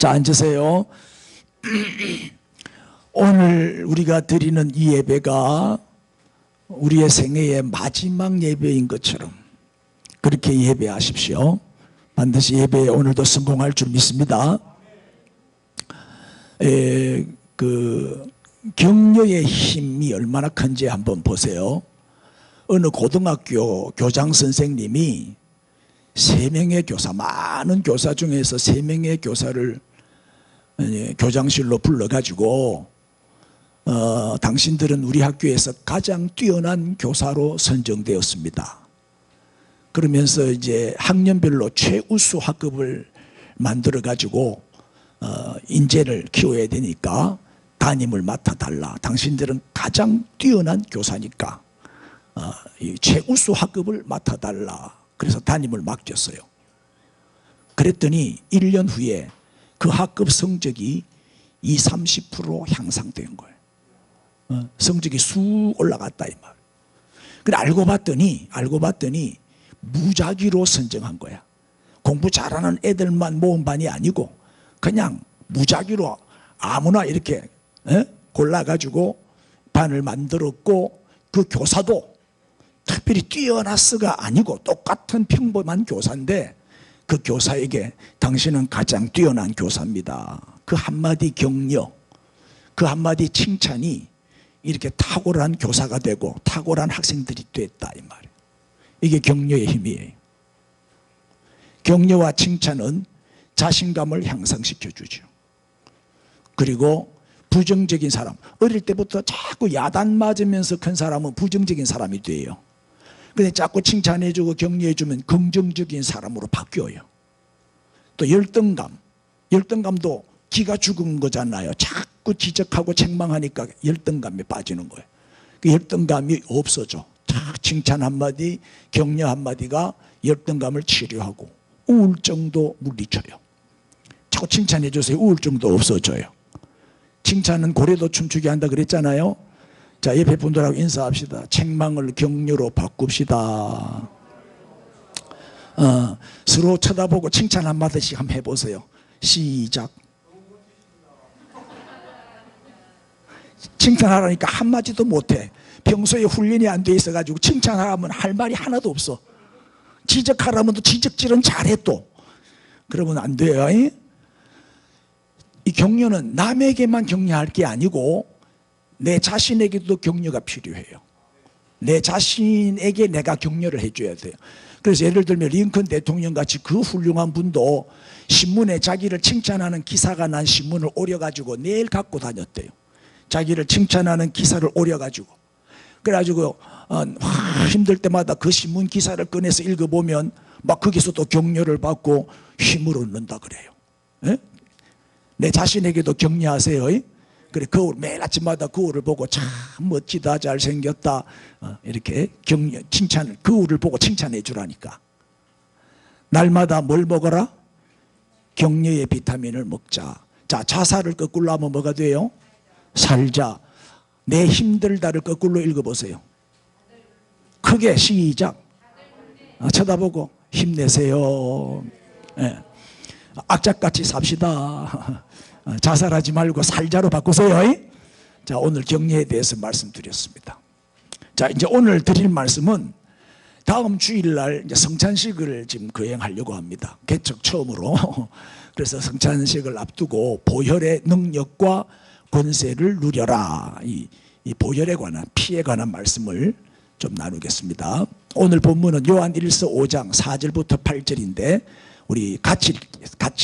자, 앉으세요. 오늘 우리가 드리는 이 예배가 우리의 생애의 마지막 예배인 것처럼 그렇게 예배하십시오. 반드시 예배에 오늘도 성공할 줄 믿습니다. 격려의 힘이 얼마나 큰지 한번 보세요. 어느 고등학교 교장 선생님이 3명의 교사, 많은 교사 중에서 3명의 교사를 교장실로 불러가지고 당신들은 우리 학교에서 가장 뛰어난 교사로 선정되었습니다. 그러면서 이제 학년별로 최우수 학급을 만들어 가지고 인재를 키워야 되니까 담임을 맡아달라. 당신들은 가장 뛰어난 교사니까 이 최우수 학급을 맡아달라. 그래서 담임을 맡겼어요. 그랬더니 1년 후에 그 학급 성적이 20-30% 향상된 거예요. 성적이 쑥 올라갔다 이 말. 그래 알고 봤더니 무작위로 선정한 거야. 공부 잘하는 애들만 모은 반이 아니고 그냥 무작위로 아무나 이렇게 골라가지고 반을 만들었고, 그 교사도 특별히 뛰어났어가 아니고 똑같은 평범한 교사인데 그 교사에게 당신은 가장 뛰어난 교사입니다. 그 한마디 격려, 그 한마디 칭찬이 이렇게 탁월한 교사가 되고 탁월한 학생들이 됐다 이 말이에요. 이게 격려의 힘이에요. 격려와 칭찬은 자신감을 향상시켜 주죠. 그리고 부정적인 사람, 어릴 때부터 자꾸 야단 맞으면서 큰 사람은 부정적인 사람이 돼요. 근데 자꾸 칭찬해주고 격려해주면 긍정적인 사람으로 바뀌어요. 또 열등감도 기가 죽은 거잖아요. 자꾸 지적하고 책망하니까 열등감에 빠지는 거예요. 그 열등감이 없어져. 칭찬 한마디, 격려 한마디가 열등감을 치료하고 우울증도 물리쳐요. 자꾸 칭찬해주세요. 우울증도 없어져요. 칭찬은 고래도 춤추게 한다 그랬잖아요. 자, 옆에 분들하고 인사합시다. 책망을 격려로 바꿉시다. 서로 쳐다보고 칭찬 한마디씩 한번 해보세요. 시작. 칭찬하라니까 한마디도 못해. 평소에 훈련이 안 돼 있어가지고 칭찬하라면 할 말이 하나도 없어. 지적하라면 또 지적질은 잘해 또. 그러면 안 돼요. 이 격려는 남에게만 격려할 게 아니고 내 자신에게도 격려가 필요해요. 내 자신에게 내가 격려를 해줘야 돼요. 그래서 예를 들면 링컨 대통령 같이 그 훌륭한 분도 신문에 자기를 칭찬하는 기사가 난 신문을 오려가지고 매일 갖고 다녔대요. 자기를 칭찬하는 기사를 오려가지고. 그래가지고 힘들 때마다 그 신문 기사를 꺼내서 읽어보면 막 거기서도 격려를 받고 힘을 얻는다 그래요. 에? 내 자신에게도 격려하세요. 그래, 거울, 매일 아침마다 거울을 보고 참 멋지다, 잘생겼다, 이렇게 격려, 칭찬을, 거울을 보고 칭찬해 주라니까. 날마다 뭘 먹어라? 격려의 비타민을 먹자. 자, 자살을 거꾸로 하면 뭐가 돼요? 살자. 내 힘들다를 거꾸로 읽어보세요. 크게 시작. 쳐다보고 힘내세요. 네. 악착같이 삽시다. 자살하지 말고 살자로 바꾸세요. 자, 오늘 격려에 대해서 말씀드렸습니다. 자, 이제 오늘 드릴 말씀은 다음 주일날 이제 성찬식을 지금 거행하려고 합니다. 개척 처음으로. 그래서 성찬식을 앞두고 보혈의 능력과 권세를 누려라. 이 보혈에 관한, 피에 관한 말씀을 좀 나누겠습니다. 오늘 본문은 요한 1서 5장 4절부터 8절인데 우리 같이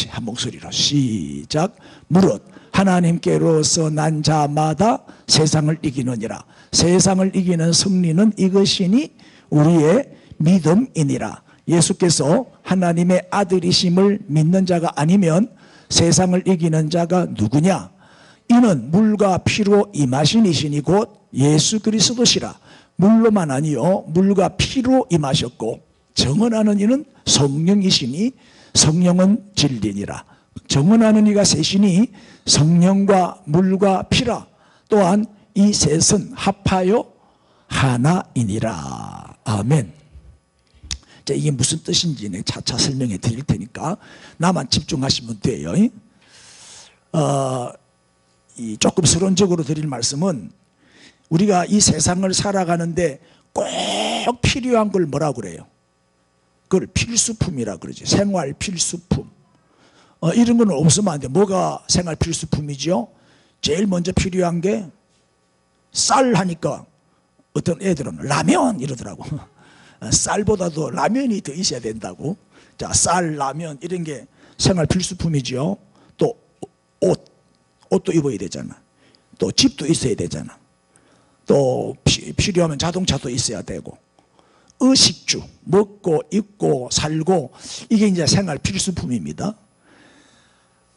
한 목소리로 시작. 무릇 하나님께로서 난 자마다 세상을 이기느니라. 세상을 이기는 승리는 이것이니 우리의 믿음이니라. 예수께서 하나님의 아들이심을 믿는 자가 아니면 세상을 이기는 자가 누구냐? 이는 물과 피로 임하신 이시니 곧 예수 그리스도시라. 물로만 아니요 물과 피로 임하셨고 정언하는 이는 성령이시니 성령은 진리니라. 정언하는 이가 셋이니 성령과 물과 피라. 또한 이 셋은 합하여 하나이니라. 아멘. 자, 이게 무슨 뜻인지 차차 설명해 드릴 테니까 나만 집중하시면 돼요. 조금 서론적으로 드릴 말씀은 우리가 이 세상을 살아가는데 꼭 필요한 걸 뭐라고 그래요? 그걸 필수품이라 그러지. 생활 필수품. 이런 건 없으면 안 돼. 뭐가 생활 필수품이죠? 제일 먼저 필요한 게 쌀 하니까 어떤 애들은 라면 이러더라고. 쌀보다도 라면이 더 있어야 된다고. 자, 쌀, 라면 이런 게 생활 필수품이죠. 또 옷도 입어야 되잖아. 또 집도 있어야 되잖아. 또 필요하면 자동차도 있어야 되고, 의식주, 먹고 입고 살고, 이게 이제 생활 필수품입니다.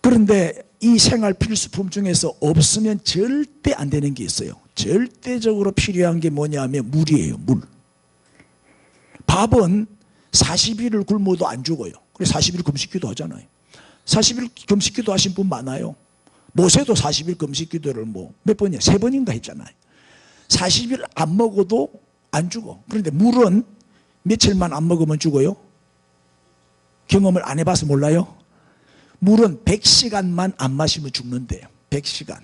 그런데 이 생활 필수품 중에서 없으면 절대 안 되는 게 있어요. 절대적으로 필요한 게 뭐냐면 물이에요. 물. 밥은 40일을 굶어도 안 죽어요. 그래서 40일 금식기도 하잖아요. 40일 금식기도 하신 분 많아요. 모세도 40일 금식기도를 몇 번이야? 3번인가 했잖아요. 40일 안 먹어도 안 죽어. 그런데 물은 며칠만 안 먹으면 죽어요? 경험을 안 해봐서 몰라요? 물은 100시간만 안 마시면 죽는데요. 100시간.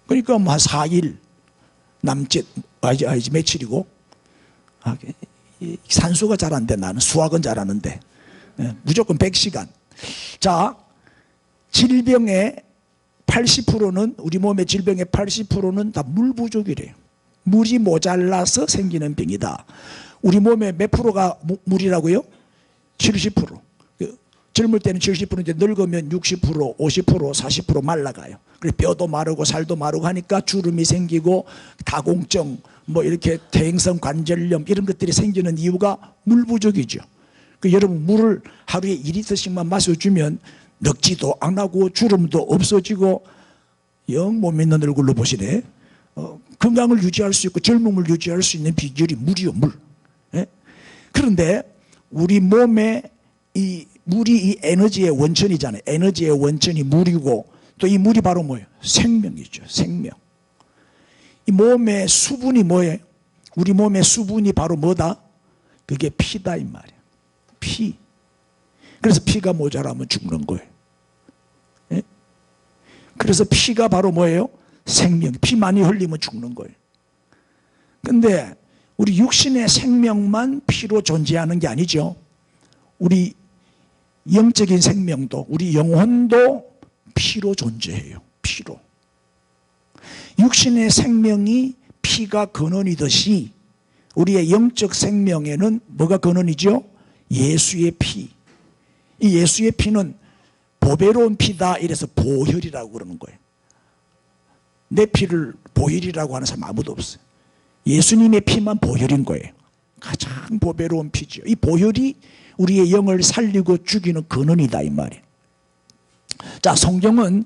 그러니까 한 4일 남짓, 아니지 며칠이고, 산수가 잘 안 돼. 나는 수학은 잘하는데. 무조건 100시간. 자, 질병의 80%는, 우리 몸의 질병의 80%는 다 물 부족이래요. 물이 모자라서 생기는 병이다. 우리 몸의 몇 프로가 물이라고요? 70%. 젊을 때는 70%인데 늙으면 60%, 50%, 40% 말라가요. 그래서 뼈도 마르고 살도 마르고 하니까 주름이 생기고 다공증, 이렇게 퇴행성 관절염 이런 것들이 생기는 이유가 물 부족이죠. 여러분 물을 하루에 2리터씩만 마셔주면 늙지도 안 하고 주름도 없어지고 영 못 믿는 얼굴로 보시네. 건강을 유지할 수 있고 젊음을 유지할 수 있는 비결이 물이요, 물. 예? 그런데 우리 몸에 물이 이 에너지의 원천이잖아요. 에너지의 원천이 물이고 또 이 물이 바로 뭐예요? 생명이죠. 생명. 이 몸의 수분이 뭐예요? 우리 몸의 수분이 바로 뭐다? 그게 피다 이 말이에요. 피. 그래서 피가 모자라면 죽는 거예요. 예? 그래서 피가 바로 뭐예요? 생명. 피 많이 흘리면 죽는 거예요. 근데 우리 육신의 생명만 피로 존재하는 게 아니죠. 우리 영적인 생명도, 우리 영혼도 피로 존재해요. 피로. 육신의 생명이 피가 근원이듯이 우리의 영적 생명에는 뭐가 근원이죠? 예수의 피. 이 예수의 피는 보배로운 피다 이래서 보혈이라고 그러는 거예요. 내 피를 보혈이라고 하는 사람 아무도 없어요. 예수님의 피만 보혈인 거예요. 가장 보배로운 피죠. 이 보혈이 우리의 영을 살리고 죽이는 근원이다 이 말이에요. 자, 성경은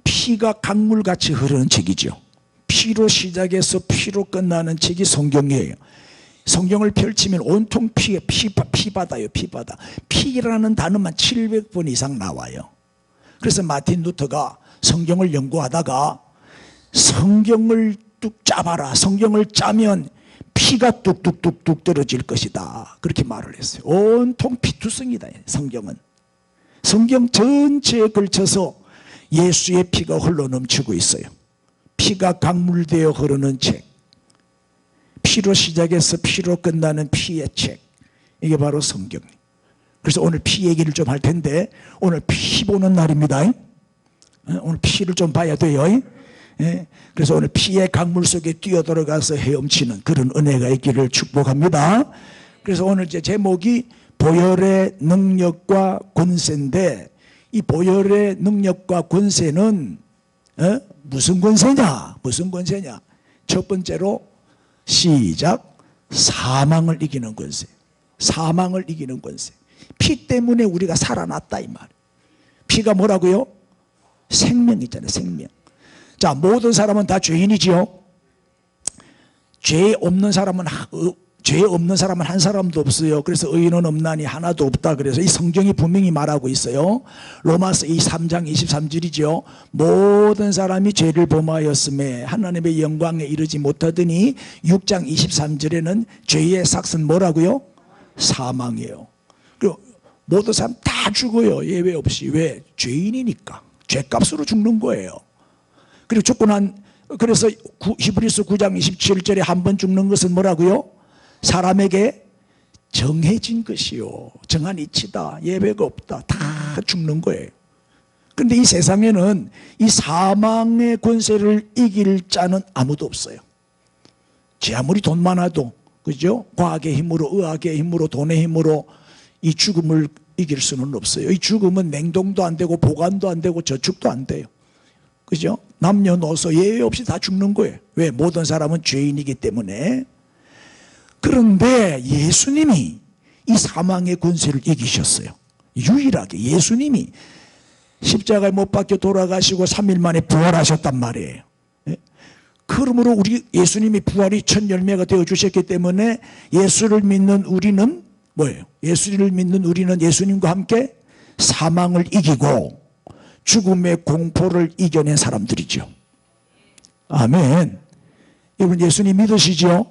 피가 강물같이 흐르는 책이죠. 피로 시작해서 피로 끝나는 책이 성경이에요. 성경을 펼치면 온통 피바다요. 피바다. 피라는 단어만 700번 이상 나와요. 그래서 마틴 루터가 성경을 연구하다가 성경을 뚝 짜봐라. 성경을 짜면 피가 뚝뚝뚝뚝 떨어질 것이다. 그렇게 말을 했어요. 온통 피투성이다. 성경은. 성경 전체에 걸쳐서 예수의 피가 흘러넘치고 있어요. 피가 강물되어 흐르는 책. 피로 시작해서 피로 끝나는 피의 책. 이게 바로 성경. 그래서 오늘 피 얘기를 좀 할 텐데 오늘 피 보는 날입니다. 오늘 피를 좀 봐야 돼요. 그래서 오늘 피의 강물 속에 뛰어들어가서 헤엄치는 그런 은혜가 있기를 축복합니다. 그래서 오늘 이제 제목이 보혈의 능력과 권세인데 이 보혈의 능력과 권세는 무슨 권세냐? 무슨 권세냐? 첫 번째로 시작. 사망을 이기는 권세. 사망을 이기는 권세. 피 때문에 우리가 살아났다 이 말. 피가 뭐라고요? 생명이잖아요. 생명. 자, 모든 사람은 다 죄인이지요. 죄 없는 사람은 한 사람도 없어요. 그래서 의인은 없나니 하나도 없다. 그래서 이 성경이 분명히 말하고 있어요. 로마서 3장 23절이죠. 모든 사람이 죄를 범하였음에 하나님의 영광에 이르지 못하더니 6장 23절에는 죄의 삭은 뭐라고요? 사망이에요. 그리고 모든 사람 다 죽어요. 예외 없이. 왜? 죄인이니까. 죄값으로 죽는 거예요. 그리고 죽고 그래서 히브리서 9장 27절에 한 번 죽는 것은 뭐라고요? 사람에게 정해진 것이요, 정한 이치다, 예배가 없다, 다 죽는 거예요. 그런데 이 세상에는 이 사망의 권세를 이길 자는 아무도 없어요. 지 아무리 돈 많아도, 그죠? 과학의 힘으로, 의학의 힘으로, 돈의 힘으로 이 죽음을 이길 수는 없어요. 이 죽음은 냉동도 안 되고 보관도 안 되고 저축도 안 돼요. 그죠? 남녀노소 예외 없이 다 죽는 거예요. 왜? 모든 사람은 죄인이기 때문에. 그런데 예수님이 이 사망의 권세를 이기셨어요. 유일하게 예수님이 십자가에 못 박혀 돌아가시고 3일 만에 부활하셨단 말이에요. 그러므로 우리 예수님이 부활이 첫 열매가 되어 주셨기 때문에 예수를 믿는 우리는 뭐예요? 예수를 믿는 우리는 예수님과 함께 사망을 이기고 죽음의 공포를 이겨낸 사람들이죠. 아멘. 여러분 예수님 믿으시죠?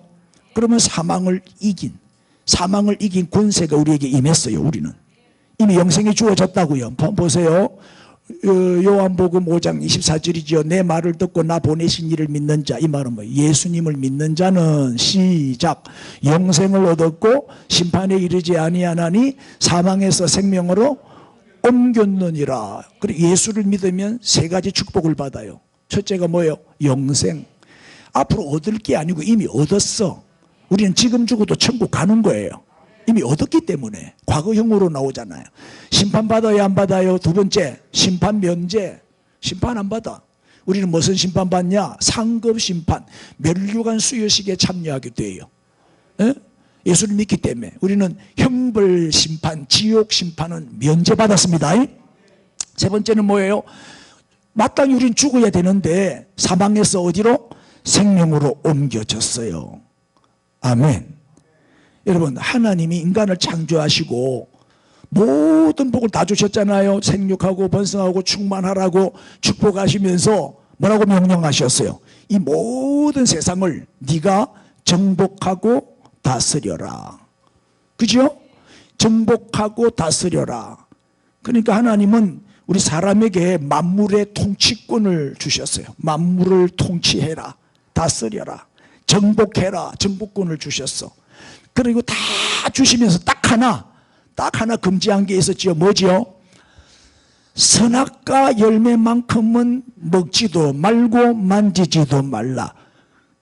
그러면 사망을 이긴 권세가 우리에게 임했어요. 우리는 이미 영생이 주어졌다고요. 보세요. 요한복음 5장 24절이죠. 내 말을 듣고 나 보내신 이를 믿는 자. 이 말은 뭐예요? 예수님을 믿는 자는 시작 영생을 얻었고 심판에 이르지 아니하나니 사망에서 생명으로 옮겼느니라. 그리고 예수를 믿으면 세 가지 축복을 받아요. 첫째가 뭐예요? 영생. 앞으로 얻을 게 아니고 이미 얻었어. 우리는 지금 죽어도 천국 가는 거예요. 이미 얻었기 때문에. 과거형으로 나오잖아요. 심판 받아야 안 받아요? 두 번째, 심판 면제. 심판 안 받아. 우리는 무슨 심판 받냐? 상급 심판, 멸류관 수여식에 참여하게 돼요. 에? 예수를 믿기 때문에. 우리는 형벌 심판, 지옥 심판은 면제받았습니다. 세 번째는 뭐예요? 마땅히 우리는 죽어야 되는데 사망에서 어디로? 생명으로 옮겨졌어요. 아멘. 여러분 하나님이 인간을 창조하시고 모든 복을 다 주셨잖아요. 생육하고 번성하고 충만하라고 축복하시면서 뭐라고 명령하셨어요? 이 모든 세상을 네가 정복하고 다스려라. 그죠? 정복하고 다스려라. 그러니까 하나님은 우리 사람에게 만물의 통치권을 주셨어요. 만물을 통치해라. 다스려라. 정복해라. 정복권을 주셨어. 그리고 다 주시면서 딱 하나 금지한 게 있었지요. 뭐지요? 선악과 열매만큼은 먹지도 말고 만지지도 말라.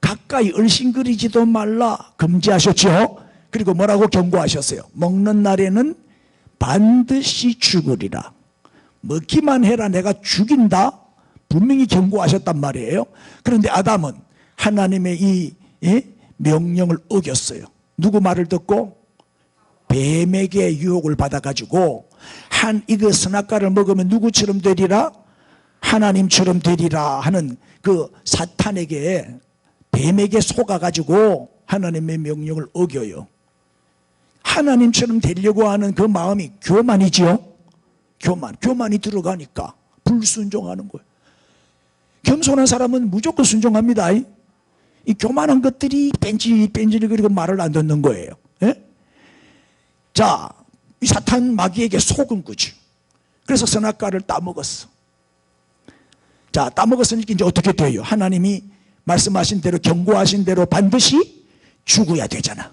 가까이 얼씬거리지도 말라. 금지하셨죠. 그리고 뭐라고 경고하셨어요? 먹는 날에는 반드시 죽으리라. 먹기만 해라 내가 죽인다. 분명히 경고하셨단 말이에요. 그런데 아담은 하나님의 이 명령을 어겼어요. 누구 말을 듣고? 뱀에게 유혹을 받아가지고 이거 선악과를 먹으면 누구처럼 되리라? 하나님처럼 되리라 하는 그 사탄에게 뱀에게 속아가지고 하나님의 명령을 어겨요. 하나님처럼 되려고 하는 그 마음이 교만이지요. 교만이 들어가니까 불순종하는 거예요. 겸손한 사람은 무조건 순종합니다. 이 교만한 것들이 뺀질뺀질거리고 말을 안 듣는 거예요. 예? 자, 이 사탄 마귀에게 속은 거지. 그래서 선악과를 따먹었어. 자, 따먹었으니까 이제 어떻게 돼요? 하나님이 말씀하신 대로 경고하신 대로 반드시 죽어야 되잖아.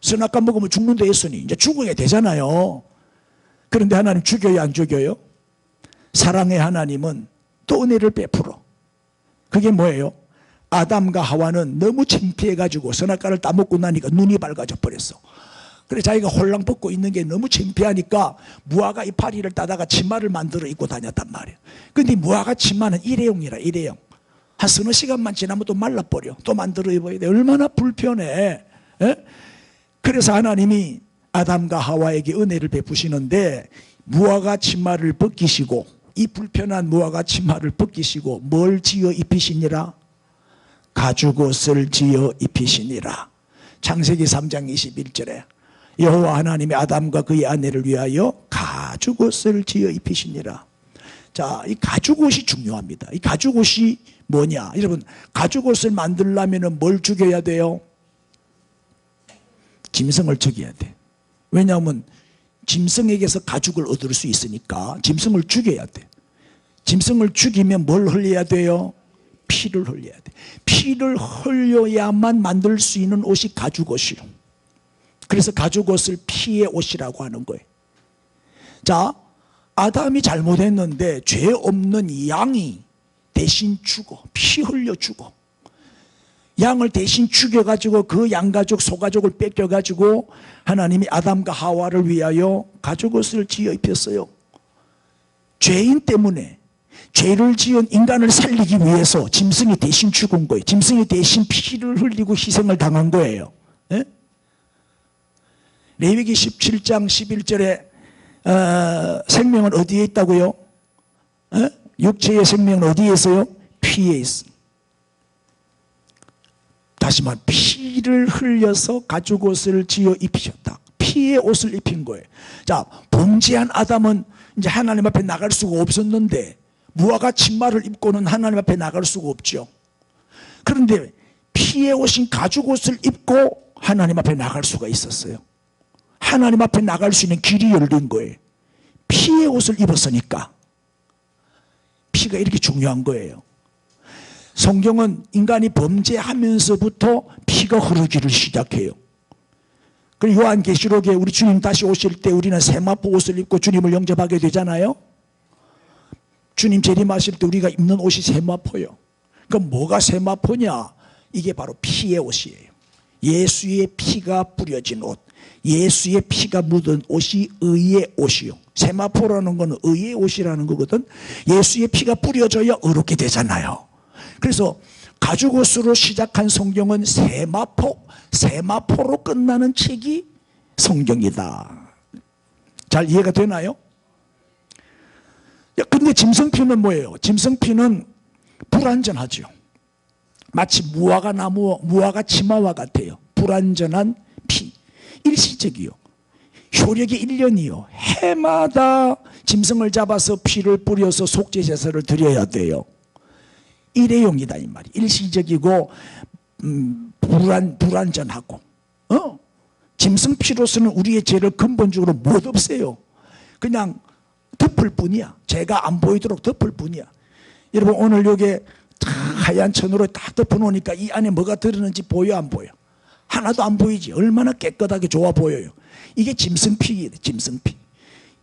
선악과 먹으면 죽는다 했으니 이제 죽어야 되잖아요. 그런데 하나님 죽여요 안 죽여요? 사랑의 하나님은 또 은혜를 베풀어. 그게 뭐예요? 아담과 하와는 너무 창피해가지고 선악과를 따먹고 나니까 눈이 밝아져 버렸어. 그래 자기가 홀랑 벗고 있는 게 너무 창피하니까 무화과 이파리를 따다가 치마를 만들어 입고 다녔단 말이에요. 근데 무화과 치마는 일회용이라. 한 서너 시간만 지나면 또 말라버려. 또 만들어 입어야 돼. 얼마나 불편해. 에? 그래서 하나님이 아담과 하와에게 은혜를 베푸시는데 무화과 치마를 벗기시고 이 불편한 무화과 치마를 벗기시고 뭘 지어 입히시니라? 가죽옷을 지어 입히시니라. 창세기 3장 21절에 여호와 하나님이 아담과 그의 아내를 위하여 가죽옷을 지어 입히시니라. 자, 이 가죽옷이 중요합니다. 이 가죽옷이 뭐냐? 여러분, 가죽옷을 만들려면 뭘 죽여야 돼요? 짐승을 죽여야 돼. 왜냐하면 짐승에게서 가죽을 얻을 수 있으니까 짐승을 죽여야 돼. 짐승을 죽이면 뭘 흘려야 돼요? 피를 흘려야 돼. 피를 흘려야만 만들 수 있는 옷이 가죽옷이요. 그래서 가죽옷을 피의 옷이라고 하는 거예요. 자, 아담이 잘못했는데 죄 없는 양이 대신 죽어, 피 흘려 죽어. 양을 대신 죽여가지고 그 양가죽 소가죽을 뺏겨가지고 하나님이 아담과 하와를 위하여 가죽옷을 지어 입혔어요. 죄인 때문에 죄를 지은 인간을 살리기 위해서 짐승이 대신 죽은 거예요. 짐승이 대신 피를 흘리고 희생을 당한 거예요. 예? 레위기 17장 11절에 생명은 어디에 있다고요? 예? 육체의 생명은 어디에 있어요? 피에 있어. 다시 말, 피를 흘려서 가죽옷을 지어 입히셨다. 피의 옷을 입힌 거예요. 자, 범죄한 아담은 이제 하나님 앞에 나갈 수가 없었는데 무화과 치마를 입고는 하나님 앞에 나갈 수가 없죠. 그런데 피의 옷인 가죽옷을 입고 하나님 앞에 나갈 수가 있었어요. 하나님 앞에 나갈 수 있는 길이 열린 거예요. 피의 옷을 입었으니까. 피가 이렇게 중요한 거예요. 성경은 인간이 범죄하면서부터 피가 흐르기를 시작해요. 그리고 요한계시록에 우리 주님 다시 오실 때 우리는 세마포 옷을 입고 주님을 영접하게 되잖아요. 주님 재림하실 때 우리가 입는 옷이 세마포요. 그럼 뭐가 세마포냐? 이게 바로 피의 옷이에요. 예수의 피가 뿌려진 옷, 예수의 피가 묻은 옷이 의의 옷이요. 세마포라는 건 의의 옷이라는 거거든. 예수의 피가 뿌려져야 의롭게 되잖아요. 그래서 가죽옷으로 시작한 성경은 세마포로 끝나는 책이 성경이다. 잘 이해가 되나요? 근데 짐승피는 뭐예요? 짐승피는 불완전하죠. 마치 무화과 치마와 같아요. 불완전한 피. 일시적이요. 효력이 1년이요. 해마다 짐승을 잡아서 피를 뿌려서 속죄 제사를 드려야 돼요. 일회용이다 이 말이. 일시적이고 불완전하고 짐승 피로서는 우리의 죄를 근본적으로 못 없애요. 그냥 덮을 뿐이야. 죄가 안 보이도록 덮을 뿐이야. 여러분 오늘 여기에 하얀 천으로 딱 덮어놓으니까 이 안에 뭐가 들었는지 보여 안 보여? 하나도 안 보이지. 얼마나 깨끗하게 좋아 보여요. 이게 짐승피예요. 짐승피.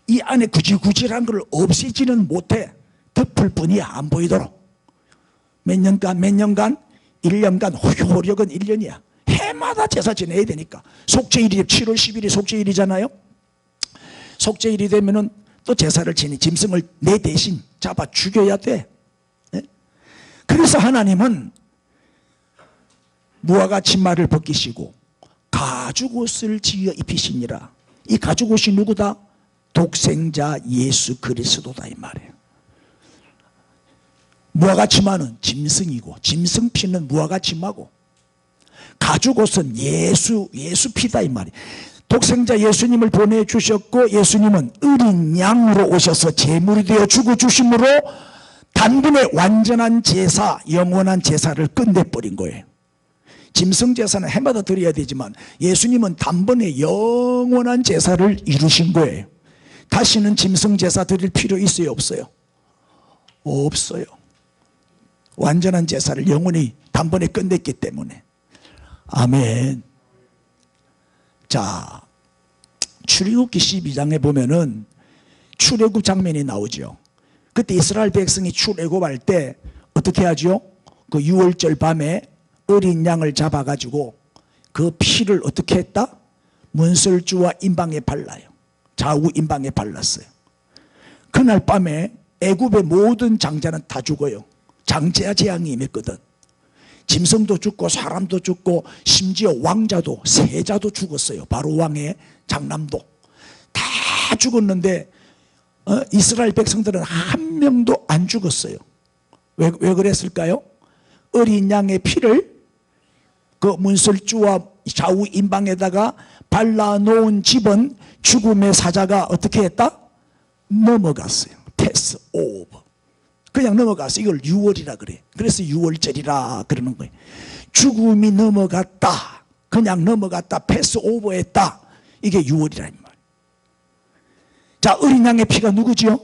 이 안에 구질구질한 걸 없애지는 못해. 덮을 뿐이야. 안 보이도록. 몇 년간 1년간 효력은 1년이야. 해마다 제사 지내야 되니까. 속죄일이 7월 10일이 속죄일이잖아요. 속죄일이 되면은 또 제사를 지니 짐승을 내 대신 잡아 죽여야 돼. 네? 그래서 하나님은 무화과 치마를 벗기시고 가죽옷을 지어 입히시니라. 이 가죽옷이 누구다? 독생자 예수 그리스도다 이 말이에요. 무화과 치마는 짐승이고 짐승 피는 무화과 치마고 가죽옷은 예수 피다 이 말이에요. 독생자 예수님을 보내주셨고 예수님은 어린 양으로 오셔서 제물이 되어 죽어주심으로 단번에 완전한 제사, 영원한 제사를 끝내버린 거예요. 짐승 제사는 해마다 드려야 되지만 예수님은 단번에 영원한 제사를 이루신 거예요. 다시는 짐승 제사 드릴 필요 있어요 없어요? 없어요. 완전한 제사를 영원히 단번에 끝냈기 때문에. 아멘. 자, 출애굽기 12장에 보면은 출애굽 장면이 나오죠. 그때 이스라엘 백성이 출애굽할 때 어떻게 하죠? 그 6월절 밤에 어린 양을 잡아가지고 그 피를 어떻게 했다? 문설주와 임방에 발라요. 좌우 임방에 발랐어요. 그날 밤에 애굽의 모든 장자는 다 죽어요. 장자 재앙이 임했거든. 짐승도 죽고 사람도 죽고 심지어 왕자도 세자도 죽었어요. 바로 왕의 장남도 다 죽었는데 이스라엘 백성들은 한 명도 안 죽었어요. 왜 그랬을까요? 어린 양의 피를 그 문설주와 좌우 임방에다가 발라놓은 집은 죽음의 사자가 어떻게 했다? 넘어갔어요. 패스 오버. 그냥 넘어가서 이걸 6월이라 그래. 그래서 6월절이라 그러는 거예요. 죽음이 넘어갔다. 그냥 넘어갔다. 패스 오버했다. 이게 6월이라는 말. 자, 어린 양의 피가 누구지요?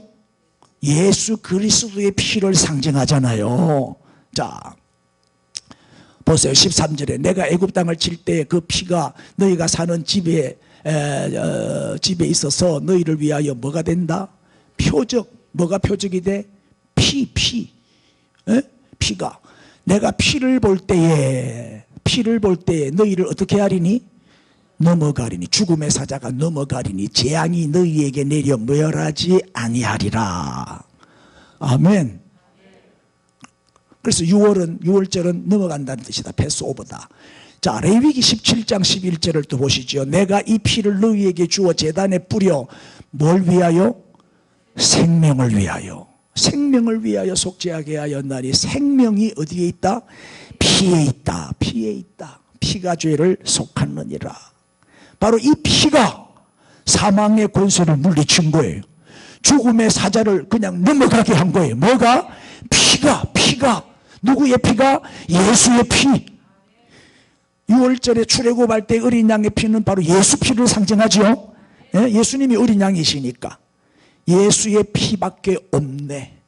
예수 그리스도의 피를 상징하잖아요. 자, 보세요. 13절에 내가 애굽 땅을 칠 때 그 피가 너희가 사는 집에 있어서 너희를 위하여 뭐가 된다? 표적. 뭐가 표적이 돼? 피. 피가. 내가 피를 볼 때에 너희를 어떻게 하리니? 넘어가리니. 죽음의 사자가 넘어가리니 재앙이 너희에게 내려 멸하지 아니하리라. 아멘. 그래서 6월절은 넘어간다는 뜻이다. 패스오버다. 자, 레위기 17장 11절을 또 보시죠. 내가 이 피를 너희에게 주어 제단에 뿌려 뭘 위하여? 생명을 위하여. 생명을 위하여 속죄하게 하였나니 생명이 어디에 있다? 피에 있다. 피에 있다. 피가 죄를 속하느니라. 바로 이 피가 사망의 권세를 물리친 거예요. 죽음의 사자를 그냥 넘어가게 한 거예요. 뭐가? 피가. 누구의 피가? 예수의 피. 6월절에 출애굽할 때 어린 양의 피는 바로 예수 피를 상징하죠. 예수님이 어린 양이시니까. 예수의 피밖에 없네.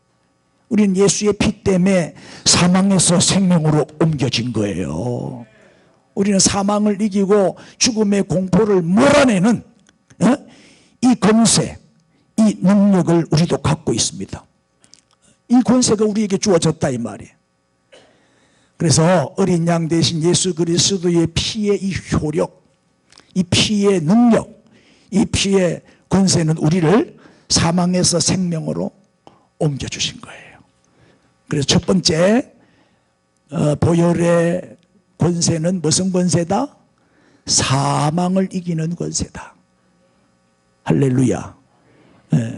우리는 예수의 피 때문에 사망에서 생명으로 옮겨진 거예요. 우리는 사망을 이기고 죽음의 공포를 몰아내는 이 권세, 이 능력을 우리도 갖고 있습니다. 이 권세가 우리에게 주어졌다 이 말이에요. 그래서 어린 양 대신 예수 그리스도의 피의 이 효력, 이 피의 능력, 이 피의 권세는 우리를 사망에서 생명으로 옮겨주신 거예요. 그래서 첫 번째 보혈의 권세는 무슨 권세다? 사망을 이기는 권세다. 할렐루야.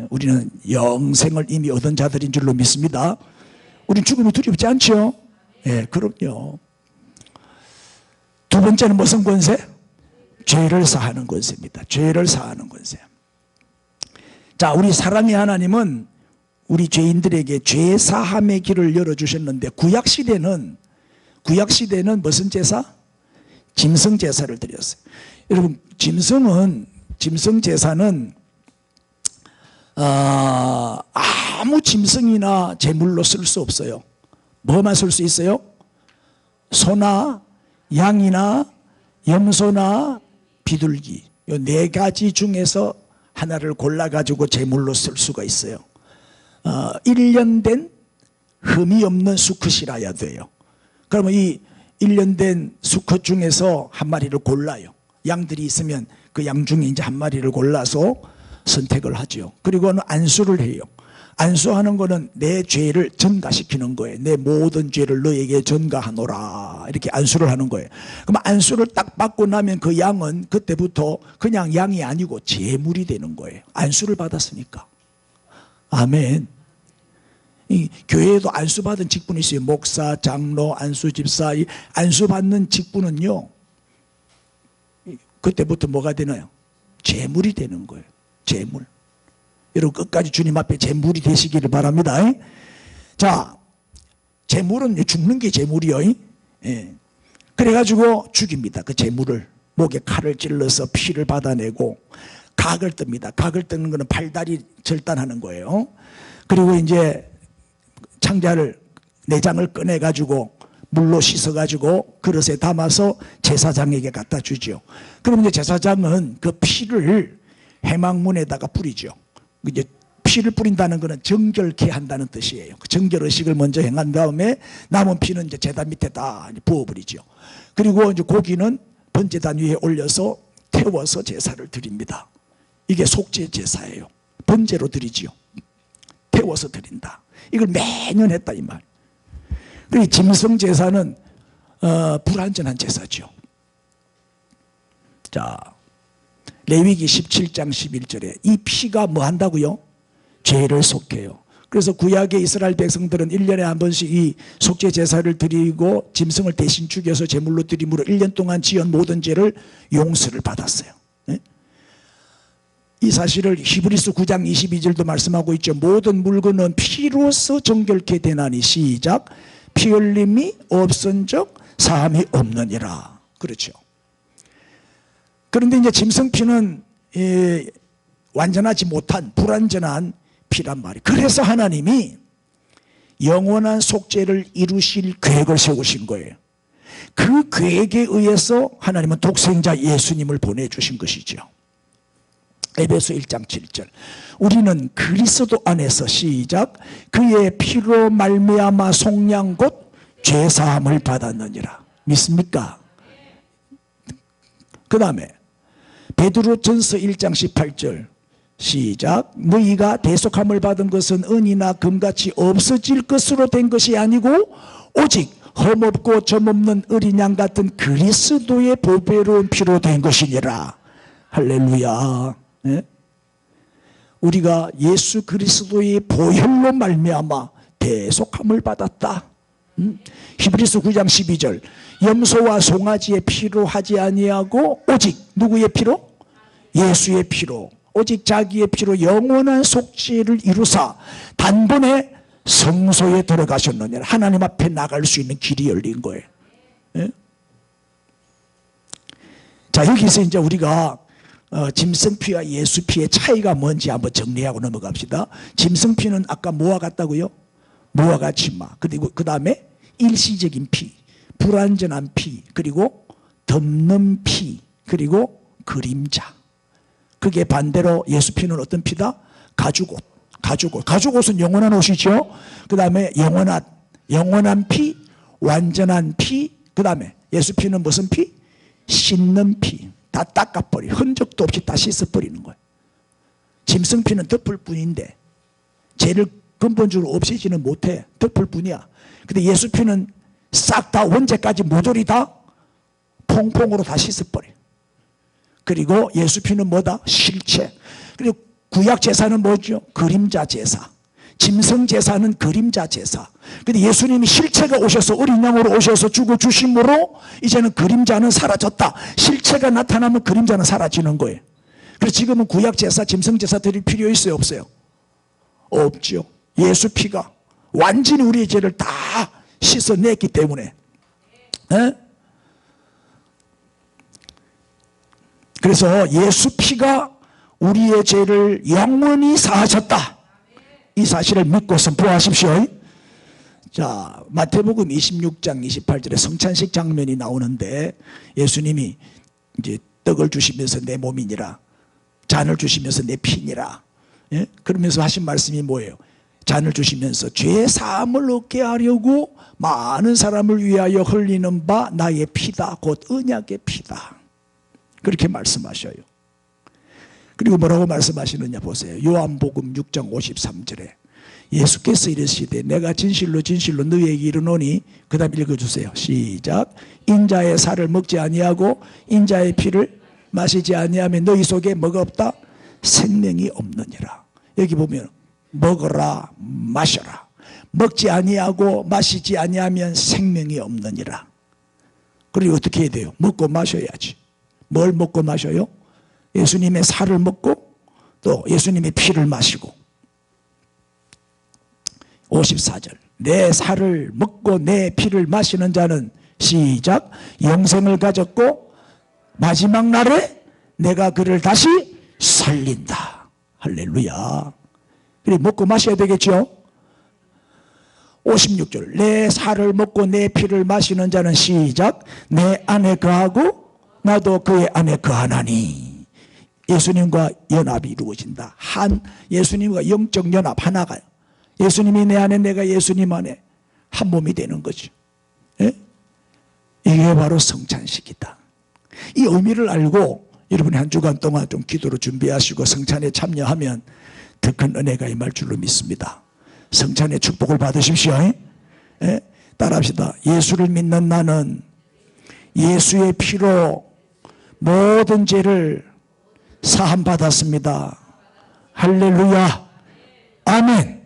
우리는 영생을 이미 얻은 자들인 줄로 믿습니다. 우리는 죽음이 두렵지 않죠? 그럼요. 두 번째는 무슨 권세? 죄를 사하는 권세입니다. 죄를 사하는 권세. 자, 우리 사랑의 하나님은 우리 죄인들에게 죄 사함의 길을 열어주셨는데 구약시대는 무슨 제사? 짐승 제사를 드렸어요. 여러분, 짐승 제사는 아무 짐승이나 제물로 쓸 수 없어요. 뭐만 쓸 수 있어요? 소나 양이나 염소나 비둘기, 이 네 가지 중에서 하나를 골라가지고 제물로 쓸 수가 있어요. 1년 된 흠이 없는 수컷이라야 돼요. 그러면 이 1년 된 수컷 중에서 한 마리를 골라요. 양들이 있으면 그 양 중에 이제 한 마리를 골라서 선택을 하죠. 그리고는 안수를 해요. 안수하는 거는 내 죄를 전가시키는 거예요. 내 모든 죄를 너에게 전가하노라, 이렇게 안수를 하는 거예요. 그럼 안수를 딱 받고 나면 그 양은 그때부터 그냥 양이 아니고 제물이 되는 거예요. 안수를 받았으니까. 아멘. 이 교회에도 안수받은 직분이 있어요. 목사, 장로, 안수집사. 이 안수받는 직분은요, 그때부터 뭐가 되나요? 제물이 되는 거예요. 제물. 여러분, 끝까지 주님 앞에 제물이 되시기를 바랍니다. 자, 제물은 죽는 게 제물이요. 그래가지고 죽입니다. 그 제물을. 목에 칼을 찔러서 피를 받아내고 각을 뜹니다. 각을 뜨는 거는 팔다리 절단하는 거예요. 그리고 이제 창자를, 내장을 꺼내가지고 물로 씻어가지고 그릇에 담아서 제사장에게 갖다 주죠. 그럼 이제 제사장은 그 피를 회막문에다가 뿌리죠. 이제 피를 뿌린다는 것은 정결케 한다는 뜻이에요. 그 정결의식을 먼저 행한 다음에 남은 피는 이제 제단 밑에다 부어버리죠. 그리고 이제 고기는 번제단 위에 올려서 태워서 제사를 드립니다. 이게 속죄 제사예요. 번제로 드리지요. 태워서 드린다. 이걸 매년 했다 이 말. 그리고 짐승 제사는 불완전한 제사죠. 자, 레위기 17장 11절에 이 피가 뭐 한다고요? 죄를 속해요. 그래서 구약의 이스라엘 백성들은 1년에 한 번씩 이 속죄 제사를 드리고 짐승을 대신 죽여서 제물로 드림으로 1년 동안 지은 모든 죄를 용서를 받았어요. 이 사실을 히브리서 9장 22절도 말씀하고 있죠. 모든 물건은 피로서 정결케 되나니, 시작, 피 흘림이 없은즉 사함이 없느니라. 그렇죠. 그런데 이제 짐승 피는 완전하지 못한 불완전한 피란 말이에요. 그래서 하나님이 영원한 속죄를 이루실 계획을 세우신 거예요. 그 계획에 의해서 하나님은 독생자 예수님을 보내주신 것이죠. 에베소 1장 7절 우리는 그리스도 안에서 시작 그의 피로 말미암아 속량 곧 죄사함을 받았느니라. 믿습니까? 그 다음에 베드로전서 1장 18절 시작 너희가 대속함을 받은 것은 은이나 금같이 없어질 것으로 된 것이 아니고 오직 흠없고 점없는 어린 양 같은 그리스도의 보배로운 피로 된 것이니라. 할렐루야. 네? 우리가 예수 그리스도의 보혈로 말미암아 대속함을 받았다. 히브리서 9장 12절 염소와 송아지의 피로 하지 아니하고 오직 누구의 피로? 예수의 피로 오직 자기의 피로 영원한 속죄를 이루사 단번에 성소에 들어가셨느니라. 하나님 앞에 나갈 수 있는 길이 열린 거예요. 예? 자, 여기서 이제 우리가 짐승피와 예수피의 차이가 뭔지 한번 정리하고 넘어갑시다. 짐승피는 아까 뭐와 같다고요? 뭐와 같지마. 그리고 그 다음에 일시적인 피, 불완전한 피, 그리고 덮는 피, 그리고 그림자. 그게 반대로 예수피는 어떤 피다? 가죽옷. 가죽옷은 영원한 옷이죠. 그 다음에 영원한 피, 완전한 피, 그 다음에 예수피는 무슨 피? 씻는 피. 다 닦아버려. 흔적도 없이 다 씻어버리는 거예요. 짐승피는 덮을 뿐인데 죄를 근본적으로 없애지는 못해. 덮을 뿐이야. 근데 예수피는 싹 다 원죄까지 모조리 다 퐁퐁으로 다 씻어버려. 그리고 예수피는 뭐다? 실체. 그리고 구약 제사는 뭐죠? 그림자 제사. 짐승 제사는 그림자 제사. 근데 예수님이 실체가 오셔서 어린 양으로 오셔서 죽어 주심으로 이제는 그림자는 사라졌다. 실체가 나타나면 그림자는 사라지는 거예요. 그래서 지금은 구약 제사, 짐승 제사 드릴 필요 있어요, 없어요? 없죠. 예수 피가 완전히 우리의 죄를 다 씻어냈기 때문에. 에? 그래서 예수 피가 우리의 죄를 영원히 사하셨다. 이 사실을 믿고 선포하십시오. 자, 마태복음 26장 28절에 성찬식 장면이 나오는데 예수님이 이제 떡을 주시면서 내 몸이니라, 잔을 주시면서 내 피니라. 예? 그러면서 하신 말씀이 뭐예요? 잔을 주시면서 죄 사함을 얻게 하려고 많은 사람을 위하여 흘리는 바 나의 피다. 곧 언약의 피다. 그렇게 말씀하셔요. 그리고 뭐라고 말씀하시느냐 보세요. 요한복음 6장 53절에 예수께서 이르시되 내가 진실로 진실로 너희에게 이르노니, 그 다음 읽어주세요. 시작. 인자의 살을 먹지 아니하고 인자의 피를 마시지 아니하면 너희 속에 뭐가 없다? 생명이 없느니라. 여기 보면 먹어라 마셔라. 먹지 아니하고 마시지 아니하면 생명이 없느니라. 그리고 어떻게 해야 돼요? 먹고 마셔야지. 뭘 먹고 마셔요? 예수님의 살을 먹고 또 예수님의 피를 마시고. 54절 내 살을 먹고 내 피를 마시는 자는 시작 영생을 가졌고 마지막 날에 내가 그를 다시 살린다. 할렐루야. 그래 먹고 마셔야 되겠죠. 56절 내 살을 먹고 내 피를 마시는 자는 시작 내 안에 거하고 나도 그의 안에 거하나니. 예수님과 연합이 이루어진다. 예수님과 영적 연합 하나가, 예수님이 내 안에 내가 예수님 안에 한 몸이 되는 거죠. 예? 이게 바로 성찬식이다. 이 의미를 알고 여러분이 한 주간 동안 좀 기도로 준비하시고 성찬에 참여하면 더 큰 은혜가 임할 줄로 믿습니다. 성찬의 축복을 받으십시오. 예? 따라합시다. 예수를 믿는 나는 예수의 피로 모든 죄를 사함 받았습니다. 할렐루야. 아멘.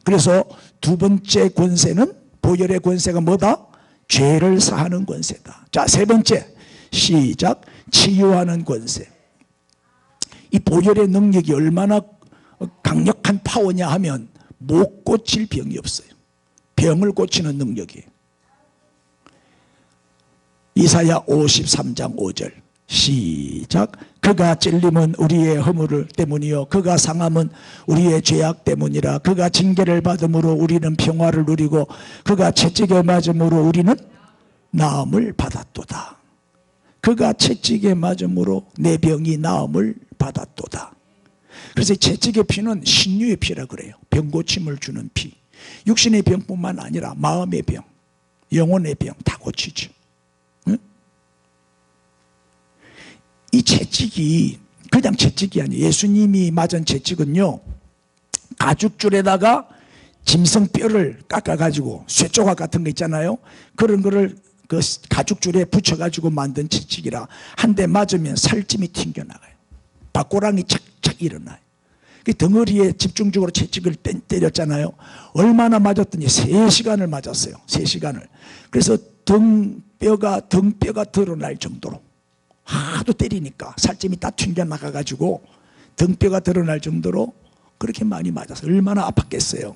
그래서 두 번째 권세는 보혈의 권세가 뭐다? 죄를 사하는 권세다. 자, 세 번째 시작 치유하는 권세. 이 보혈의 능력이 얼마나 강력한 파워냐 하면 못 고칠 병이 없어요. 병을 고치는 능력이에요. 이사야 53장 5절 시작 그가 찔림은 우리의 허물 때문이요 그가 상함은 우리의 죄악 때문이라. 그가 징계를 받음으로 우리는 평화를 누리고 그가 채찍에 맞음으로 우리는 나음을 받았도다. 그가 채찍에 맞음으로 내 병이 나음을 받았도다. 그래서 채찍의 피는 신유의 피라 그래요. 병고침을 주는 피. 육신의 병뿐만 아니라 마음의 병, 영혼의 병 다 고치죠. 응? 이 채찍이 그냥 채찍이 아니에요. 예수님이 맞은 채찍은요, 가죽줄에다가 짐승뼈를 깎아가지고 쇠조각 같은 거 있잖아요. 그런 거를 그 가죽줄에 붙여가지고 만든 채찍이라 한 대 맞으면 살찜이 튕겨나가요. 박고랑이 착착 일어나요. 그 덩어리에 집중적으로 채찍을 때렸잖아요. 얼마나 맞았더니 3시간을 맞았어요. 3시간을. 그래서 등뼈가 드러날 정도로 하도 때리니까 살찜이 다 튕겨나가가지고 등뼈가 드러날 정도로 그렇게 많이 맞았어요. 얼마나 아팠겠어요.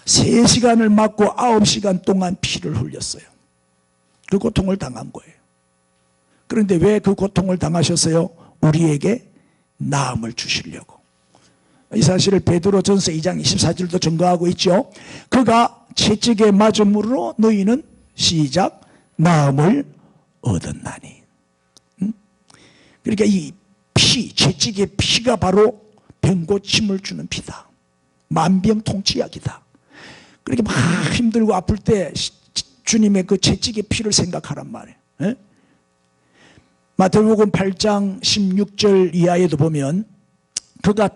3시간을 맞고 9시간 동안 피를 흘렸어요. 그 고통을 당한 거예요. 그런데 왜 그 고통을 당하셨어요? 우리에게 나음을 주시려고. 이 사실을 베드로전서 2장 24절도 증거하고 있죠. 그가 채찍에 맞음으로 너희는 시작 나음을 얻었나니. 그러니까 이 피, 채찍의 피가 바로 병고침을 주는 피다. 만병통치약이다. 그렇게 막 힘들고 아플 때 주님의 그 채찍의 피를 생각하란 말이에요. 에? 마태복음 8장 16절 이하에도 보면 그가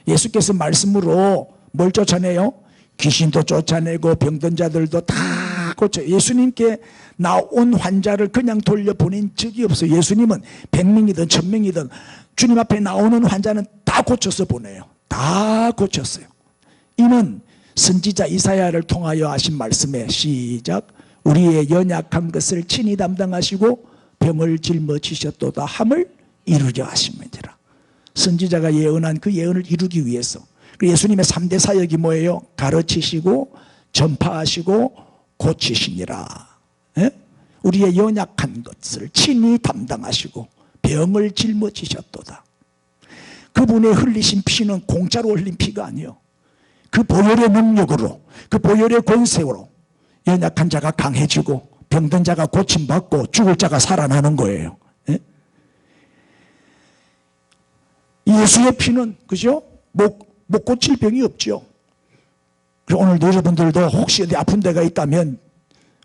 예수께서 말씀으로 뭘 쫓아내요? 귀신도 쫓아내고 병든 자들도 다 고쳐. 예수님께 나온 환자를 그냥 돌려보낸 적이 없어요. 예수님은 100명이든 1000명이든 주님 앞에 나오는 환자는 다 고쳐서 보내요. 다 고쳤어요. 이는 선지자 이사야를 통하여 하신 말씀에 시작 우리의 연약한 것을 친히 담당하시고 병을 짊어지셨도다 함을 이루려 하심이니라. 선지자가 예언한 그 예언을 이루기 위해서 예수님의 3대 사역이 뭐예요? 가르치시고 전파하시고 고치시니라. 예? 우리의 연약한 것을 친히 담당하시고 병을 짊어지셨도다. 그분의 흘리신 피는 공짜로 흘린 피가 아니에요. 그 보혈의 능력으로, 그 보혈의 권세로 연약한 자가 강해지고 병든 자가 고침받고 죽을 자가 살아나는 거예요. 예? 예수의 피는 그죠? 못 고칠 병이 없죠. 오늘 여러분들도 혹시 어디 아픈 데가 있다면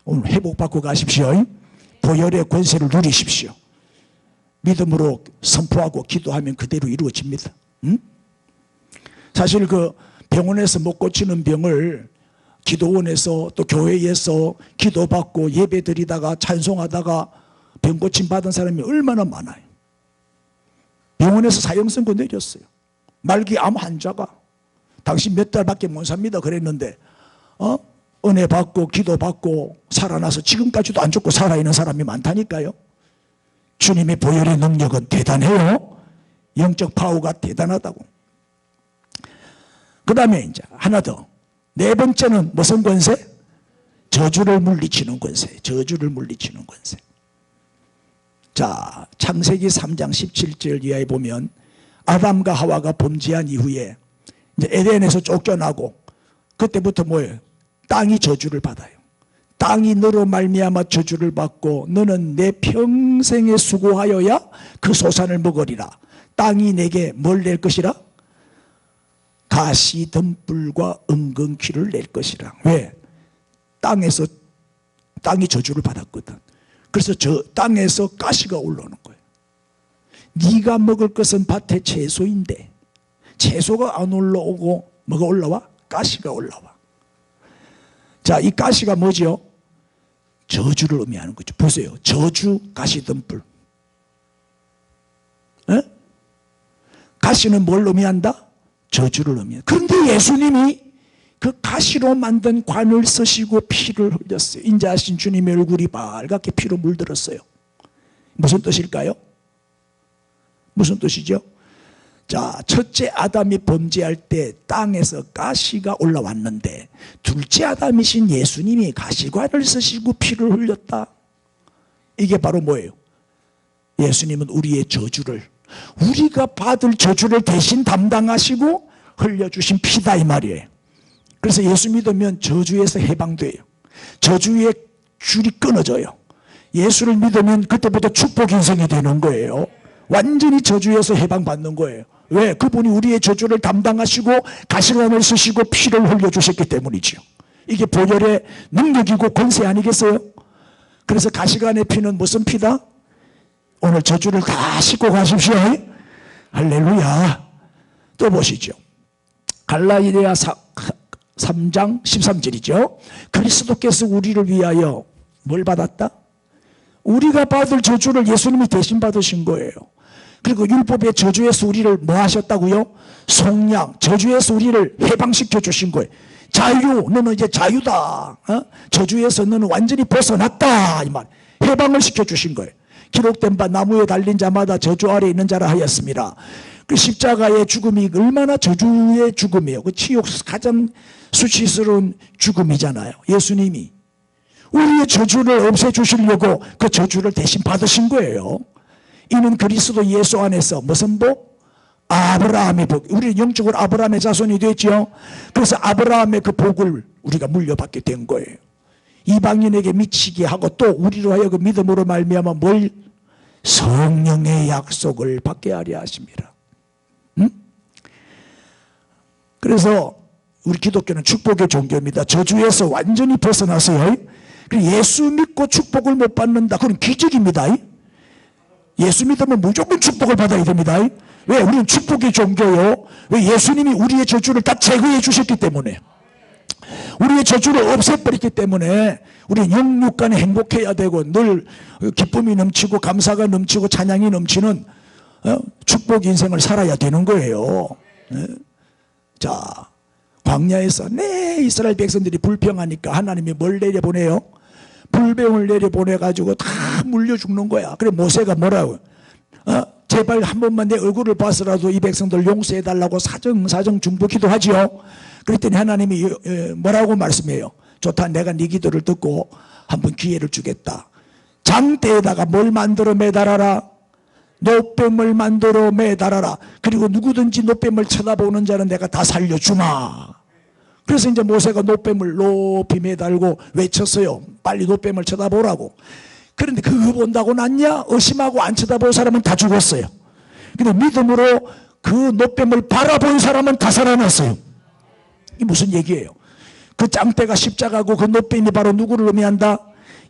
오늘 회복받고 가십시오. 보혈의 권세를 누리십시오. 믿음으로 선포하고 기도하면 그대로 이루어집니다. 사실 그 병원에서 못 고치는 병을 기도원에서 또 교회에서 기도받고 예배드리다가 찬송하다가 병 고침 받은 사람이 얼마나 많아요. 병원에서 사형선고 내렸어요. 말기암 환자가 당신 몇 달밖에 못 삽니다 그랬는데 은혜 받고 기도 받고 살아나서 지금까지도 안 죽고 살아있는 사람이 많다니까요. 주님의 보혈의 능력은 대단해요. 영적 파워가 대단하다고. 그 다음에 이제 하나 더. 네 번째는 무슨 권세? 저주를 물리치는 권세. 저주를 물리치는 권세. 자, 창세기 3장 17절 이하에 보면 아담과 하와가 범죄한 이후에 이제 에덴에서 쫓겨나고 그때부터 뭐예요? 땅이 저주를 받아요. 땅이 너로 말미암아 저주를 받고 너는 내 평생에 수고하여야 그 소산을 먹으리라. 땅이 내게 뭘 낼 것이라? 가시 등불과 은근퀴를 낼 것이라. 왜? 땅이 저주를 받았거든. 그래서 저 땅에서 가시가 올라오는 거예요. 네가 먹을 것은 밭의 채소인데 채소가 안 올라오고 뭐가 올라와? 가시가 올라와. 자, 이 가시가 뭐죠? 저주를 의미하는 거죠. 보세요. 저주, 가시 등불. 에? 가시는 뭘 의미한다? 저주를 의미해요. 그런데 예수님이 그 가시로 만든 관을 쓰시고 피를 흘렸어요. 인자하신 주님의 얼굴이 빨갛게 피로 물들었어요. 무슨 뜻일까요? 무슨 뜻이죠? 자, 첫째 아담이 범죄할 때 땅에서 가시가 올라왔는데 둘째 아담이신 예수님이 가시관을 쓰시고 피를 흘렸다. 이게 바로 뭐예요? 예수님은 우리의 저주를, 우리가 받을 저주를 대신 담당하시고 흘려주신 피다 이 말이에요. 그래서 예수 믿으면 저주에서 해방돼요. 저주의 줄이 끊어져요. 예수를 믿으면 그때부터 축복 인생이 되는 거예요. 완전히 저주에서 해방받는 거예요. 왜? 그분이 우리의 저주를 담당하시고 가시관을 쓰시고 피를 흘려주셨기 때문이죠. 이게 보혈의 능력이고 권세 아니겠어요? 그래서 가시관의 피는 무슨 피다? 오늘 저주를 다 씻고 가십시오. 할렐루야. 또 보시죠. 갈라디아 3장 13절이죠. 그리스도께서 우리를 위하여 뭘 받았다? 우리가 받을 저주를 예수님이 대신 받으신 거예요. 그리고 율법의 저주에서 우리를 뭐 하셨다고요? 속량, 저주에서 우리를 해방시켜 주신 거예요. 자유, 너는 이제 자유다. 저주에서 너는 완전히 벗어났다. 이 말. 해방을 시켜 주신 거예요. 기록된 바 나무에 달린 자마다 저주 아래 있는 자라 하였습니다. 그 십자가의 죽음이 얼마나 저주의 죽음이에요. 그 치욕 가장 수치스러운 죽음이잖아요. 예수님이 우리의 저주를 없애주시려고 그 저주를 대신 받으신 거예요. 이는 그리스도 예수 안에서 무슨 복? 아브라함의 복. 우리는 영적으로 아브라함의 자손이 됐죠. 그래서 아브라함의 그 복을 우리가 물려받게 된 거예요. 이방인에게 미치게 하고 또 우리로 하여금 믿음으로 말미암아 뭘? 성령의 약속을 받게 하려 하십니다. 그래서 우리 기독교는 축복의 종교입니다. 저주에서 완전히 벗어나서요. 예수 믿고 축복을 못 받는다. 그건 기적입니다. 예수 믿으면 무조건 축복을 받아야 됩니다. 왜? 우리는 축복의 종교요. 왜? 예수님이 우리의 저주를 다 제거해 주셨기 때문에, 우리의 저주를 없애버렸기 때문에 우리는 영육간에 행복해야 되고 늘 기쁨이 넘치고 감사가 넘치고 찬양이 넘치는 축복 인생을 살아야 되는 거예요. 자, 광야에서 이스라엘 백성들이 불평하니까 하나님이 뭘 내려보내요? 불병을 내려보내가지고 다 물려 죽는 거야. 그래 모세가 뭐라고? 제발 한 번만 내 얼굴을 봐서라도 이 백성들 용서해달라고 사정 중보 기도하지요. 그랬더니 하나님이 뭐라고 말씀해요? 좋다, 내가 네 기도를 듣고 한번 기회를 주겠다. 장대에다가 뭘 만들어 매달아라? 노뱀을 만들어 매달아라. 그리고 누구든지 노뱀을 쳐다보는 자는 내가 다 살려주마. 그래서 이제 모세가 노뱀을 높이 매달고 외쳤어요. 빨리 노뱀을 쳐다보라고. 그런데 그거 본다고 낫냐? 의심하고 안 쳐다본 사람은 다 죽었어요. 근데 믿음으로 그 노뱀을 바라본 사람은 다 살아났어요. 이게 무슨 얘기예요? 그 짱대가 십자가고 그 노뱀이 바로 누구를 의미한다?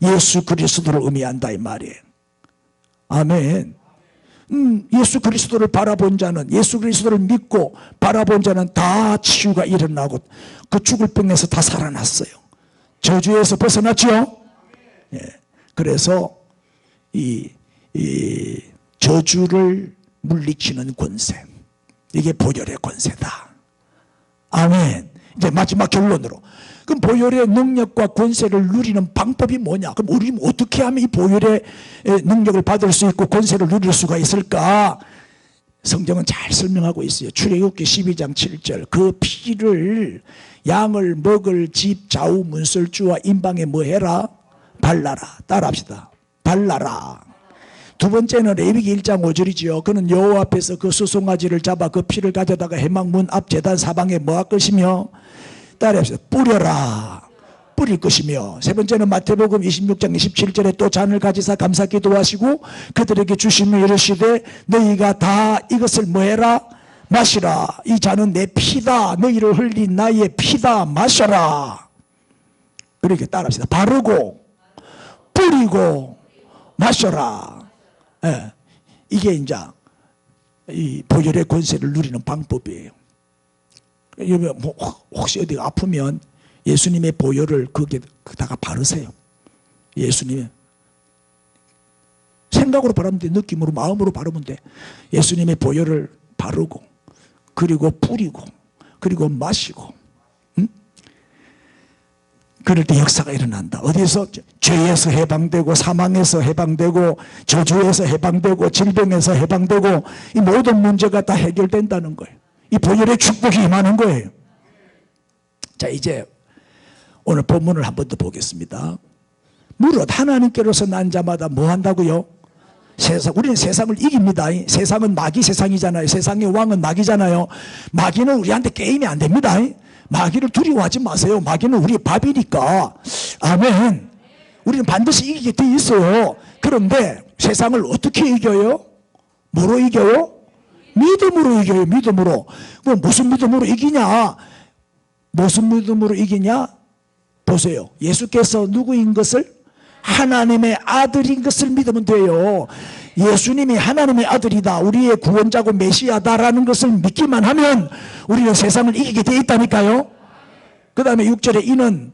예수 그리스도를 의미한다 이 말이에요. 아멘. 예수 그리스도를 바라본 자는, 예수 그리스도를 믿고 바라본 자는 다 치유가 일어나고 그 죽을 병에서 다 살아났어요. 저주에서 벗어났죠. 예. 그래서 이 저주를 물리치는 권세, 이게 보혈의 권세다. 아멘. 이제 마지막 결론으로, 그럼 보혈의 능력과 권세를 누리는 방법이 뭐냐? 그럼 우리 어떻게 하면 이 보혈의 능력을 받을 수 있고 권세를 누릴 수가 있을까? 성경은 잘 설명하고 있어요. 출애굽기 12장 7절. 그 피를 양을 먹을 집 좌우 문설주와 임방에 뭐 해라? 발라라. 따라합시다. 발라라. 두 번째는 레위기 1장 5절이지요. 그는 여호와 앞에서 그 수송아지를 잡아 그 피를 가져다가 회막문 앞 제단 사방에 뭐 할 것이며, 따라합시다. 뿌려라. 뿌릴 것이며. 세 번째는 마태복음 26장 27절에 또 잔을 가지사 감사 기도하시고 그들에게 주시며 이르시되 너희가 다 이것을 뭐 해라? 마시라. 이 잔은 내 피다. 너희를 흘린 나의 피다. 마셔라. 그렇게 따라합시다. 바르고 뿌리고 마셔라. 예. 이게 이제 이 보혈의 권세를 누리는 방법이에요. 혹시 어디가 아프면 예수님의 보혈을 거기다가 바르세요. 예수님의 생각으로 바르면 돼. 느낌으로, 마음으로 바르면 돼. 예수님의 보혈을 바르고 그리고 뿌리고 그리고 마시고, 그럴 때 역사가 일어난다. 어디서? 죄에서 해방되고 사망에서 해방되고 저주에서 해방되고 질병에서 해방되고 이 모든 문제가 다 해결된다는 거예요. 이 보혈의 축복이 임하는 거예요. 자, 이제 오늘 본문을 한 번 더 보겠습니다. 무릇 하나님께로서 난 자마다 뭐 한다고요? 우리는 세상을 이깁니다. 세상은 마귀 세상이잖아요. 세상의 왕은 마귀잖아요. 마귀는 우리한테 게임이 안 됩니다. 마귀를 두려워하지 마세요. 마귀는 우리의 밥이니까. 아멘. 우리는 반드시 이기게 돼 있어요. 그런데 세상을 어떻게 이겨요? 뭐로 이겨요? 믿음으로 이겨요. 믿음으로. 그럼 무슨 믿음으로 이기냐? 무슨 믿음으로 이기냐? 보세요. 예수께서 누구인 것을? 하나님의 아들인 것을 믿으면 돼요. 예수님이 하나님의 아들이다, 우리의 구원자고 메시아다라는 것을 믿기만 하면 우리는 세상을 이기게 돼 있다니까요. 그 다음에 6절에 이는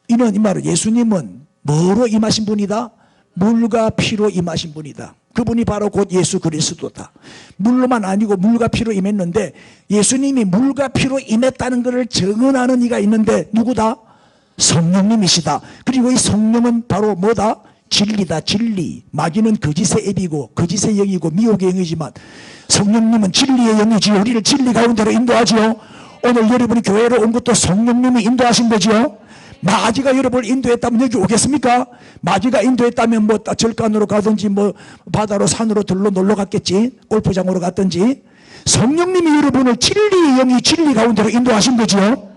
이 말은 예수님은 뭐로 임하신 분이다? 물과 피로 임하신 분이다. 그분이 바로 곧 예수 그리스도다. 물로만 아니고 물과 피로 임했는데, 예수님이 물과 피로 임했다는 것을 증언하는 이가 있는데 누구다? 성령님이시다. 그리고 이 성령은 바로 뭐다? 진리다. 진리. 마귀는 거짓의 앱이고 거짓의 영이고 미혹의 영이지만 성령님은 진리의 영이지요. 우리를 진리 가운데로 인도하지요. 오늘 여러분이 교회로 온 것도 성령님이 인도하신 거지요. 마귀가 여러분을 인도했다면 여기 오겠습니까? 마귀가 인도했다면 뭐 절간으로 가든지 뭐 바다로 산으로 들로 놀러 갔겠지, 골프장으로 갔든지. 성령님이 여러분을 진리의 영이 진리 가운데로 인도하신 거지요.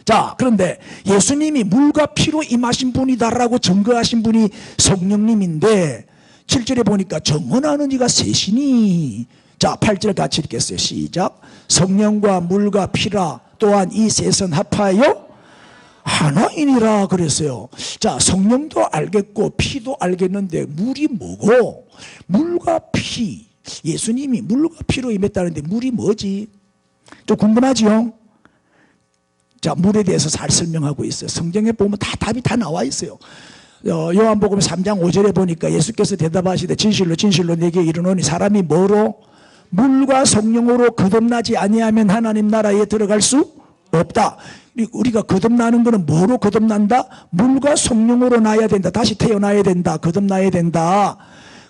자, 그런데 예수님이 물과 피로 임하신 분이다라고 증거하신 분이 성령님인데 7절에 보니까 정언하는 이가 셋이니. 자, 8절 같이 읽겠어요. 시작. 성령과 물과 피라 또한 이 셋은 합하여 하나이니라 그랬어요. 자, 성령도 알겠고 피도 알겠는데 물이 뭐고? 물과 피. 예수님이 물과 피로 임했다는데 물이 뭐지? 좀 궁금하지요? 자, 물에 대해서 잘 설명하고 있어요. 성경에 보면 다 답이 다 나와 있어요. 요한복음 3장 5절에 보니까 예수께서 대답하시되 진실로 진실로 내게 이르노니 사람이 뭐로? 물과 성령으로 거듭나지 아니하면 하나님 나라에 들어갈 수 없다. 우리가 거듭나는 것은 뭐로 거듭난다? 물과 성령으로 나야 된다. 다시 태어나야 된다. 거듭나야 된다.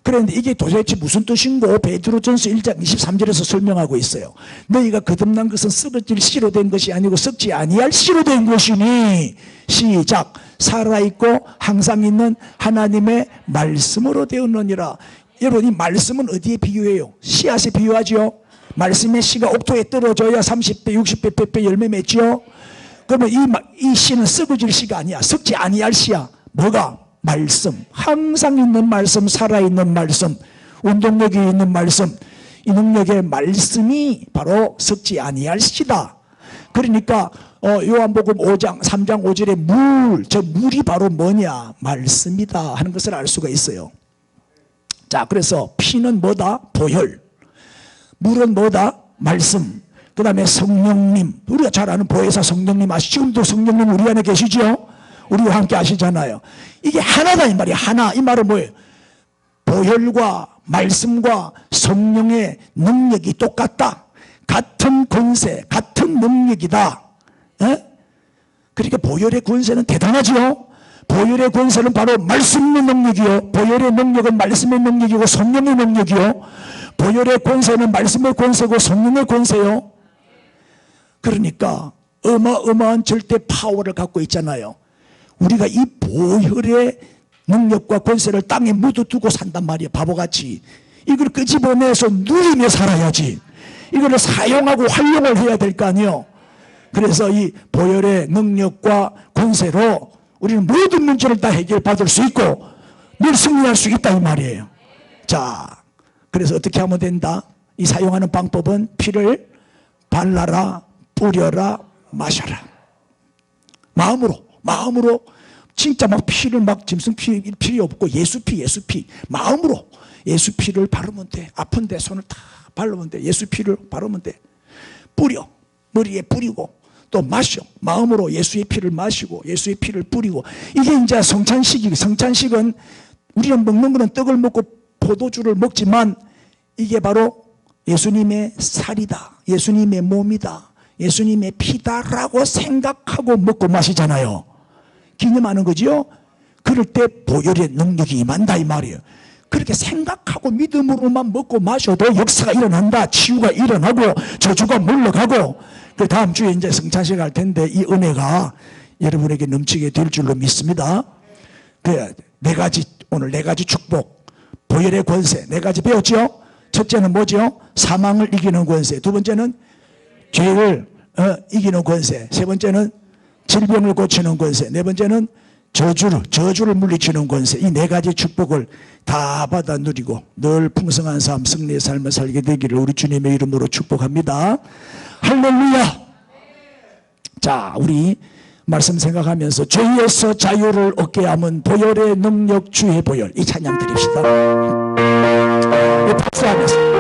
그런데 이게 도대체 무슨 뜻인고? 베드로전서 1장 23절에서 설명하고 있어요. 너희가 거듭난 것은 썩어질 씨로 된 것이 아니고 썩지 아니할 씨로 된 것이니. 시작. 살아있고 항상 있는 하나님의 말씀으로 되었느니라. 여러분, 이 말씀은 어디에 비유해요? 씨앗에 비유하죠. 말씀의 씨가 옥토에 떨어져야 30배 60배 100배 열매 맺죠. 그러면 이 씨는 썩어질 씨가 아니야. 썩지 아니할 씨야. 뭐가? 말씀. 항상 있는 말씀, 살아있는 말씀, 운동력이 있는 말씀. 이 능력의 말씀이 바로 썩지 아니할 씨다. 그러니까 요한복음 5장 3장 5절에 저 물이 바로 뭐냐? 말씀이다 하는 것을 알 수가 있어요. 자, 그래서 피는 뭐다? 보혈. 물은 뭐다? 말씀. 그 다음에 성령님. 우리가 잘 아는 보혜사 성령님 아시죠? 지금도 성령님 우리 안에 계시죠? 우리와 함께 하시잖아요. 이게 하나다 이 말이야. 하나. 이 말은 뭐예요? 보혈과 말씀과 성령의 능력이 똑같다. 같은 권세, 같은 능력이다. 에? 그러니까 보혈의 권세는 대단하죠. 보혈의 권세는 바로 말씀의 능력이요. 보혈의 능력은 말씀의 능력이고 성령의 능력이요. 보혈의 권세는 말씀의 권세고 성령의 권세요. 그러니까 어마어마한 절대 파워를 갖고 있잖아요. 우리가 이 보혈의 능력과 권세를 땅에 묻어두고 산단 말이에요. 바보같이. 이걸 끄집어내서 누리며 살아야지. 이거를 사용하고 활용을 해야 될 거 아니에요. 그래서 이 보혈의 능력과 권세로 우리는 모든 문제를 다 해결받을 수 있고 늘 승리할 수 있다 이 말이에요. 자, 그래서 어떻게 하면 된다? 이 사용하는 방법은 피를 발라라, 뿌려라, 마셔라. 마음으로 진짜 막 피를 막 짐승 피 필요 없고 예수 피 마음으로 예수 피를 바르면 돼. 아픈데 손을 다 바르면 돼. 예수 피를 바르면 돼. 뿌려, 머리에 뿌리고 또 마셔. 마음으로 예수의 피를 마시고 예수의 피를 뿌리고. 이게 이제 성찬식이고, 성찬식은 우리는 먹는 거는 떡을 먹고 포도주를 먹지만 이게 바로 예수님의 살이다, 예수님의 몸이다, 예수님의 피다라고 생각하고 먹고 마시잖아요. 기념하는 거죠. 그럴 때 보혈의 능력이 임한다 이 말이에요. 그렇게 생각하고 믿음으로만 먹고 마셔도 역사가 일어난다. 치유가 일어나고 저주가 물러가고. 그 다음 주에 이제 성찬식 할 텐데 이 은혜가 여러분에게 넘치게 될 줄로 믿습니다. 오늘 네 가지 축복. 보혈의 권세 네 가지 배웠죠. 첫째는 뭐죠? 사망을 이기는 권세. 두 번째는 죄를 이기는 권세. 세 번째는 질병을 고치는 권세. 네 번째는 저주를 물리치는 권세. 이 네 가지 축복을 다 받아 누리고 늘 풍성한 삶, 승리의 삶을 살게 되기를 우리 주님의 이름으로 축복합니다. 할렐루야. 자, 우리 말씀 생각하면서 죄에서 자유를 얻게 함은 보혈의 능력 주의 보혈, 이 찬양 드립시다. 박수하면서